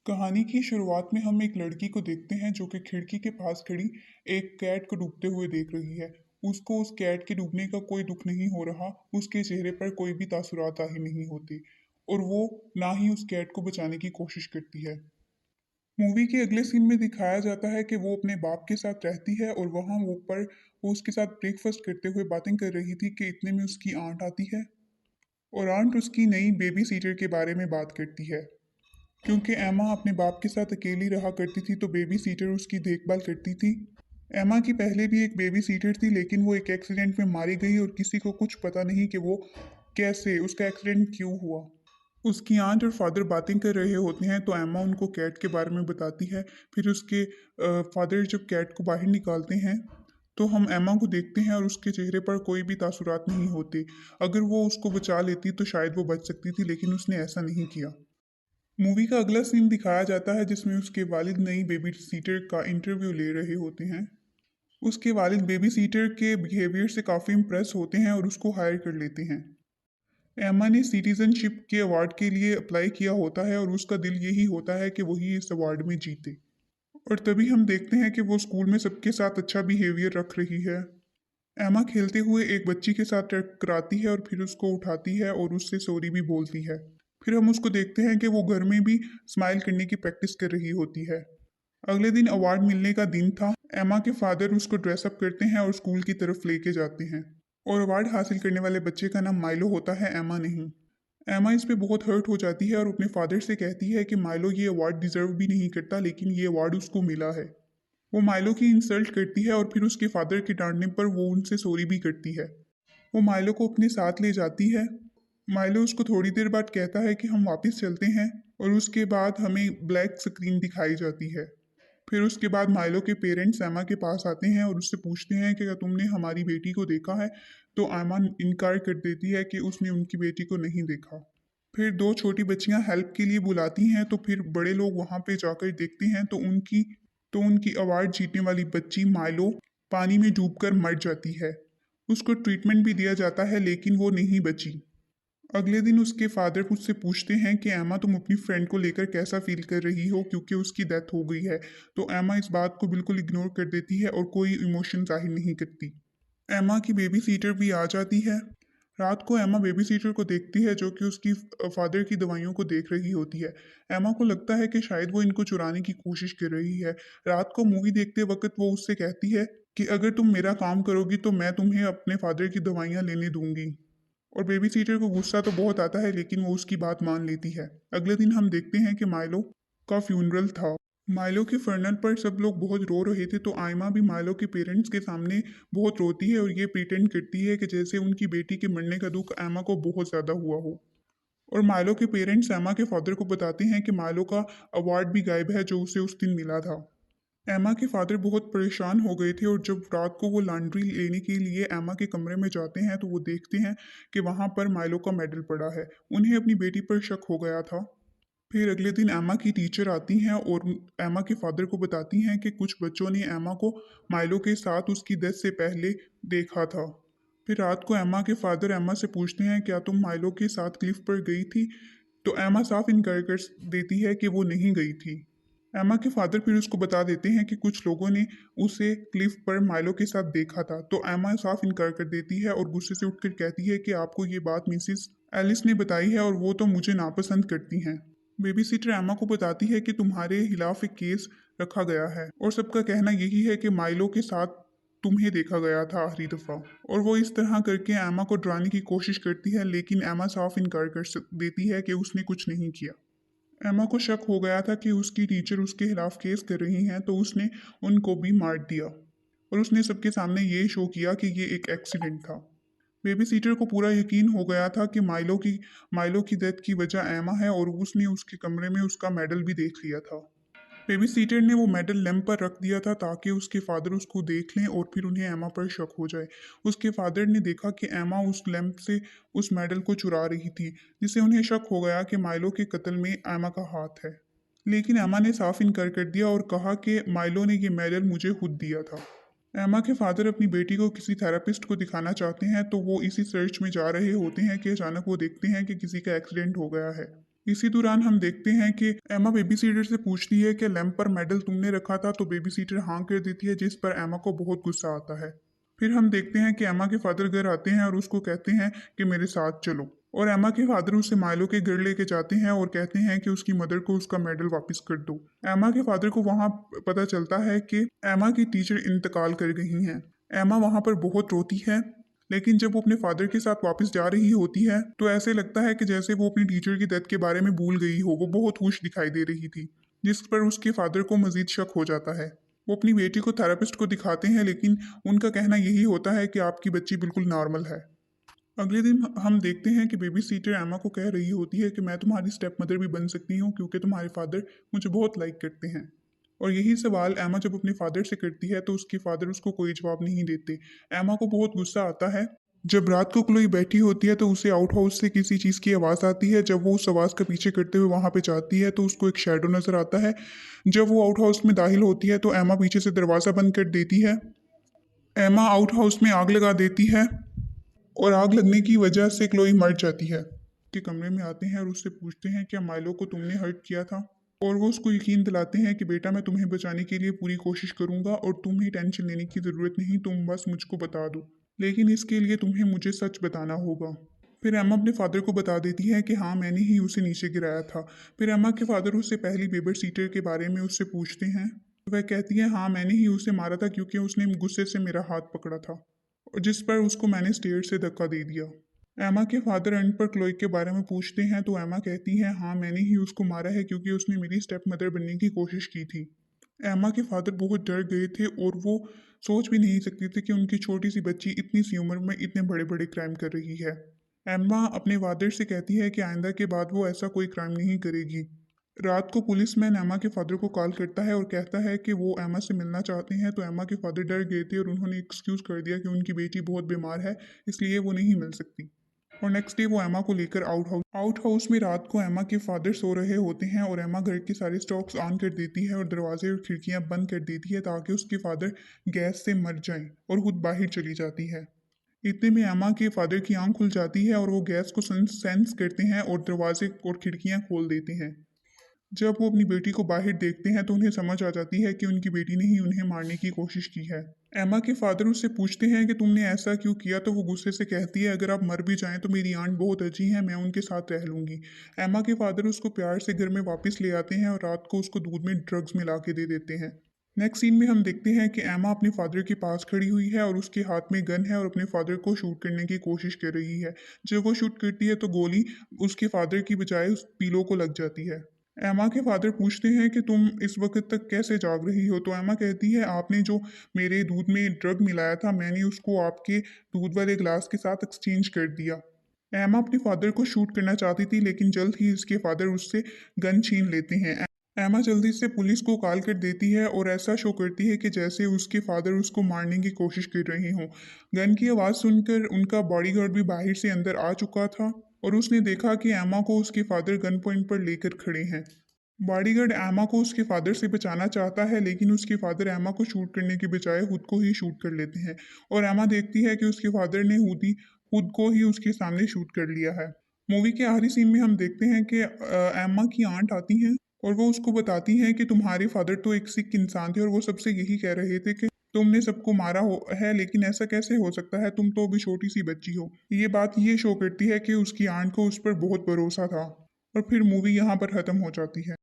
कहानी की शुरुआत में हम एक लड़की को देखते हैं जो कि खिड़की के पास खड़ी एक कैट को डूबते हुए देख रही है। उसको उस कैट के डूबने का कोई दुख नहीं हो रहा, उसके चेहरे पर कोई भी तासुरात ही नहीं होते और वो ना ही उस कैट को बचाने की कोशिश करती है। मूवी के अगले सीन में दिखाया जाता है कि वो अपने बाप के साथ रहती है और वहाँ वो उसके साथ ब्रेकफास्ट करते हुए बातें कर रही थी कि इतने में उसकी आंट आती है और आंट उसकी नई बेबी सीटर के बारे में बात करती है। क्योंकि एमा अपने बाप के साथ अकेली रहा करती थी तो बेबी सीटर उसकी देखभाल करती थी। एमा की पहले भी एक बेबी सीटर थी लेकिन वो एक एक्सीडेंट में मारी गई और किसी को कुछ पता नहीं कि वो कैसे उसका एक्सीडेंट क्यों हुआ। उसकी आंट और फादर बातें कर रहे होते हैं तो एमा उनको कैट के बारे में बताती है। फिर उसके फादर जब कैट को बाहर निकालते हैं तो हम एमा को देखते हैं और उसके चेहरे पर कोई भी तासुरात नहीं होते। अगर वो उसको बचा लेती तो शायद वो बच सकती थी लेकिन उसने ऐसा नहीं किया। मूवी का अगला सीन दिखाया जाता है जिसमें उसके वालिद नई बेबी सीटर का इंटरव्यू ले रहे होते हैं। उसके वालिद बेबी सीटर के बिहेवियर से काफ़ी इम्प्रेस होते हैं और उसको हायर कर लेते हैं। एम्मा ने सिटीजनशिप के अवार्ड के लिए अप्लाई किया होता है और उसका दिल यही होता है कि वही इस अवार्ड में जीते। और तभी हम देखते हैं कि वो स्कूल में सबके साथ अच्छा बिहेवियर रख रही है। एम्मा खेलते हुए एक बच्ची के साथ टकराती है और फिर उसको उठाती है और उससे सॉरी भी बोलती है। फिर हम उसको देखते हैं कि वो घर में भी स्माइल करने की प्रैक्टिस कर रही होती है। अगले दिन अवार्ड मिलने का दिन था। एमा के फादर उसको ड्रेसअप करते हैं और स्कूल की तरफ लेके जाते हैं और अवार्ड हासिल करने वाले बच्चे का नाम माइलो होता है, एमा नहीं। एमा इस पे बहुत हर्ट हो जाती है और अपने फादर से कहती है कि माइलो ये अवार्ड डिजर्व भी नहीं करता लेकिन ये अवार्ड उसको मिला है। वो माइलो की इंसल्ट करती है और फिर उसके फादर के डांटने पर वो उनसे सॉरी भी करती है। वो माइलो को अपने साथ ले जाती है। माइलो उसको थोड़ी देर बाद कहता है कि हम वापस चलते हैं और उसके बाद हमें ब्लैक स्क्रीन दिखाई जाती है। फिर उसके बाद माइलो के पेरेंट्स एमा के पास आते हैं और उससे पूछते हैं कि क्या तुमने हमारी बेटी को देखा है। तो एमा इनकार कर देती है कि उसने उनकी बेटी को नहीं देखा। फिर दो छोटी बच्चियां हेल्प के लिए बुलाती हैं तो फिर बड़े लोग वहां पे जाकर देखते हैं तो उनकी अवार्ड जीतने वाली बच्ची माइलो पानी में डूबकर मर जाती है। उसको ट्रीटमेंट भी दिया जाता है लेकिन वो नहीं बची। अगले दिन उसके फादर मुझसे पूछते हैं कि एमा तुम अपनी फ्रेंड को लेकर कैसा फील कर रही हो क्योंकि उसकी डेथ हो गई है। तो एमा इस बात को बिल्कुल इग्नोर कर देती है और कोई इमोशन जाहिर नहीं करती। एमा की बेबी सीटर भी आ जाती है। रात को एमा बेबी सीटर को देखती है जो कि उसकी फादर की दवाइयों को देख रही होती है। एमा को लगता है कि शायद वो इनको चुराने की कोशिश कर रही है। रात को मूवी देखते वक्त वो उससे कहती है कि अगर तुम मेरा काम करोगी तो मैं तुम्हें अपने फादर की दवाइयाँ लेने दूंगी। और बेबी सीटर को गुस्सा तो बहुत आता है लेकिन वो उसकी बात मान लेती है। अगले दिन हम देखते हैं कि माइलो का फ्यूनरल था। माइलो के फर्नल पर सब लोग बहुत रो रहे थे तो आयमा भी माइलो के पेरेंट्स के सामने बहुत रोती है और ये प्रिटेंड करती है कि जैसे उनकी बेटी के मरने का दुख एमा को बहुत ज़्यादा हुआ हो। और माइलो के पेरेंट्स एमा के फादर को बताते हैं कि माइलो का अवार्ड भी गायब है जो उसे उस दिन मिला था। एमा के फादर बहुत परेशान हो गए थे और जब रात को वो लॉन्ड्री लेने के लिए एमा के कमरे में जाते हैं तो वो देखते हैं कि वहाँ पर माइलो का मेडल पड़ा है। उन्हें अपनी बेटी पर शक हो गया था। फिर अगले दिन एमा की टीचर आती हैं और एमा के फादर को बताती हैं कि कुछ बच्चों ने एमा को माइलो के साथ उसकी डेथ से पहले देखा था। फिर रात को एमा के फादर एमा से पूछते हैं क्या तुम माइलो के साथ क्लिफ पर गई थी। तो एमा साफ इनकार कर देती है कि वो नहीं गई थी। एमा के फादर फिर उसको बता देते हैं कि कुछ लोगों ने उसे क्लिफ पर माइलो के साथ देखा था। तो एमा साफ इनकार कर देती है और गुस्से से उठकर कहती है कि आपको ये बात मिसिस एलिस ने बताई है और वो तो मुझे नापसंद करती हैं। बेबी सीटर एमा को बताती है कि तुम्हारे खिलाफ एक केस रखा गया है और सबका कहना यही है कि माइलो के साथ तुम्हें देखा गया था आखिरी दफा। और वो इस तरह करके एमा को डराने की कोशिश करती है लेकिन एमा साफ इनकार देती है कि उसने कुछ नहीं किया। एमा को शक हो गया था कि उसकी टीचर उसके खिलाफ केस कर रही हैं तो उसने उनको भी मार दिया और उसने सबके सामने ये शो किया कि ये एक एक्सीडेंट था। बेबी सीटर को पूरा यकीन हो गया था कि माइलो की डेथ की वजह एमा है और उसने उसके कमरे में उसका मेडल भी देख लिया था। बेबी सीटर ने वो मेडल लैंप पर रख दिया था ताकि उसके फादर उसको देख लें और फिर उन्हें एमा पर शक हो जाए। उसके फादर ने देखा कि एमा उस लैंप से उस मेडल को चुरा रही थी जिससे उन्हें शक हो गया कि माइलो के कत्ल में एमा का हाथ है। लेकिन एमा ने साफ इनकार कर दिया और कहा कि माइलो ने ये मेडल मुझे खुद दिया था। एमा के फादर अपनी बेटी को किसी थेरेपिस्ट को दिखाना चाहते हैं तो वो इसी सर्च में जा रहे होते हैं कि अचानक वो देखते हैं कि किसी का एक्सीडेंट हो गया है। इसी दौरान हम देखते हैं कि एमा बेबी सीटर से पूछती है कि लैंप पर मेडल तुमने रखा था, तो बेबी सीटर हाँ कर देती है, जिस पर एमा को बहुत गुस्सा आता है। फिर हम देखते हैं कि एमा के फादर घर आते हैं और उसको कहते हैं कि मेरे साथ चलो, और एमा के फादर उसे माइलो के घर लेके जाते हैं और कहते हैं कि उसकी मदर को उसका मेडल वापस कर दो। एमा के फादर को वहाँ पता चलता है कि एमा की टीचर इंतकाल कर गई हैं। एमा वहाँ पर बहुत रोती है, लेकिन जब वो अपने फादर के साथ वापस जा रही होती है तो ऐसे लगता है कि जैसे वो अपनी टीचर की डेथ के बारे में भूल गई हो। वो बहुत खुश दिखाई दे रही थी, जिस पर उसके फादर को मजीद शक हो जाता है। वो अपनी बेटी को थेरेपिस्ट को दिखाते हैं, लेकिन उनका कहना यही होता है कि आपकी बच्ची बिल्कुल नॉर्मल है। अगले दिन हम देखते हैं कि बेबी सीटर एमा को कह रही होती है कि मैं तुम्हारी स्टेप मदर भी बन सकती हूँ क्योंकि तुम्हारे फादर मुझे बहुत लाइक करते हैं। और यही सवाल एमा जब अपने फादर से करती है तो उसके फादर उसको कोई जवाब नहीं देते। एमा को बहुत गुस्सा आता है। जब रात को क्लोई बैठी होती है तो उसे आउट हाउस से किसी चीज़ की आवाज़ आती है। जब वो उस आवाज़ का पीछे करते हुए वहाँ पे जाती है तो उसको एक शैडो नज़र आता है। जब वो आउट हाउस में दाखिल होती है तो एमा पीछे से दरवाज़ा बंद कर देती है। एमा आउट हाउस में आग लगा देती है और आग लगने की वजह से क्लोई मर जाती है। के कमरे में आते हैं और उससे पूछते हैं क्या माइलो को तुमने हर्ट किया था, और वो उसको यकीन दिलाते हैं कि बेटा मैं तुम्हें बचाने के लिए पूरी कोशिश करूंगा और तुम्हें टेंशन लेने की ज़रूरत नहीं, तुम बस मुझको बता दो, लेकिन इसके लिए तुम्हें मुझे सच बताना होगा। फिर एमा अपने फादर को बता देती है कि हाँ मैंने ही उसे नीचे गिराया था। फिर एमा के फादर उससे पहली बेबी सीटर के बारे में उससे पूछते हैं। वह कहती है हाँ मैंने ही उसे मारा था क्योंकि उसने गुस्से से मेरा हाथ पकड़ा था, और जिस पर उसको मैंने स्टेयर से धक्का दे दिया। एमा के फादर एंड पर क्लोई के बारे में पूछते हैं तो एमा कहती है हाँ मैंने ही उसको मारा है क्योंकि उसने मेरी स्टेप मदर बनने की कोशिश की थी। एमा के फादर बहुत डर गए थे और वो सोच भी नहीं सकते थे कि उनकी छोटी सी बच्ची इतनी सी उम्र में इतने बड़े बड़े क्राइम कर रही है। एम्मा अपने फादर से कहती है कि आइंदा के बाद वो ऐसा कोई क्राइम नहीं करेगी। रात को पुलिसमैन एमा के फादर को कॉल करता है और कहता है कि वो एमा से मिलना चाहते हैं, तो एमा के फादर डर गए थे और उन्होंने एक्सक्यूज़ कर दिया कि उनकी बेटी बहुत बीमार है, इसलिए वो नहीं मिल सकती। और नेक्स्ट डे वो एमा को लेकर आउट हाउस में रात को एमा के फादर सो रहे होते हैं और एमा घर के सारे स्टॉक्स ऑन कर देती है और दरवाजे और खिड़कियां बंद कर देती है ताकि उसके फादर गैस से मर जाएं, और खुद बाहर चली जाती है। इतने में एमा के फादर की आंख खुल जाती है और वो गैस को सेंस करते हैं और दरवाजे और खिड़कियां खोल देते हैं। जब वो अपनी बेटी को बाहर देखते हैं तो उन्हें समझ आ जाती है कि उनकी बेटी ने ही उन्हें मारने की कोशिश की है। एमा के फादर उससे पूछते हैं कि तुमने ऐसा क्यों किया, तो वो गुस्से से कहती है अगर आप मर भी जाएं तो मेरी आंट बहुत अच्छी है, मैं उनके साथ रह लूंगी। एमा के फादर उसको प्यार से घर में वापस ले आते हैं और रात को उसको दूध में ड्रग्स मिला के दे देते हैं। नेक्स्ट सीन में हम देखते हैं कि एमा अपने फादर के पास खड़ी हुई है और उसके हाथ में गन है और अपने फादर को शूट करने की कोशिश कर रही है। जब वो शूट करती है तो गोली उसके फादर की बजाय उस पीलो को लग जाती है। एमा के फादर पूछते हैं कि तुम इस वक्त तक कैसे जाग रही हो, तो एमा कहती है आपने जो मेरे दूध में ड्रग मिलाया था मैंने उसको आपके दूध वाले ग्लास के साथ एक्सचेंज कर दिया। एमा अपने फादर को शूट करना चाहती थी, लेकिन जल्द ही उसके फादर उससे गन छीन लेते हैं। एमा जल्दी से पुलिस को कॉल कर देती है और ऐसा शो करती है कि जैसे उसके फादर उसको मारने की कोशिश कर रहे हों। गन की आवाज़ सुनकर उनका बॉडीगार्ड भी बाहर से अंदर आ चुका था और उसने देखा कि एमा को उसके फादर गन पॉइंट पर लेकर खड़े हैं। बॉडीगार्ड एमा को उसके फादर से बचाना चाहता है, लेकिन उसके फादर एमा को शूट करने के बजाय खुद को ही शूट कर लेते हैं और एमा देखती है कि उसके फादर ने खुद को ही उसके सामने शूट कर लिया है। मूवी के आखिरी सीन में हम देखते हैं कि एमा की आंट आती हैं और वो उसको बताती हैं कि तुम्हारे फादर तो एक सिख इंसान थे और वो सबसे यही कह रहे थे कि तुमने सबको मारा हो है, लेकिन ऐसा कैसे हो सकता है, तुम तो अभी छोटी सी बच्ची हो। ये बात ये शो करती है कि उसकी आंट को उस पर बहुत भरोसा था। और फिर मूवी यहाँ पर ख़त्म हो जाती है।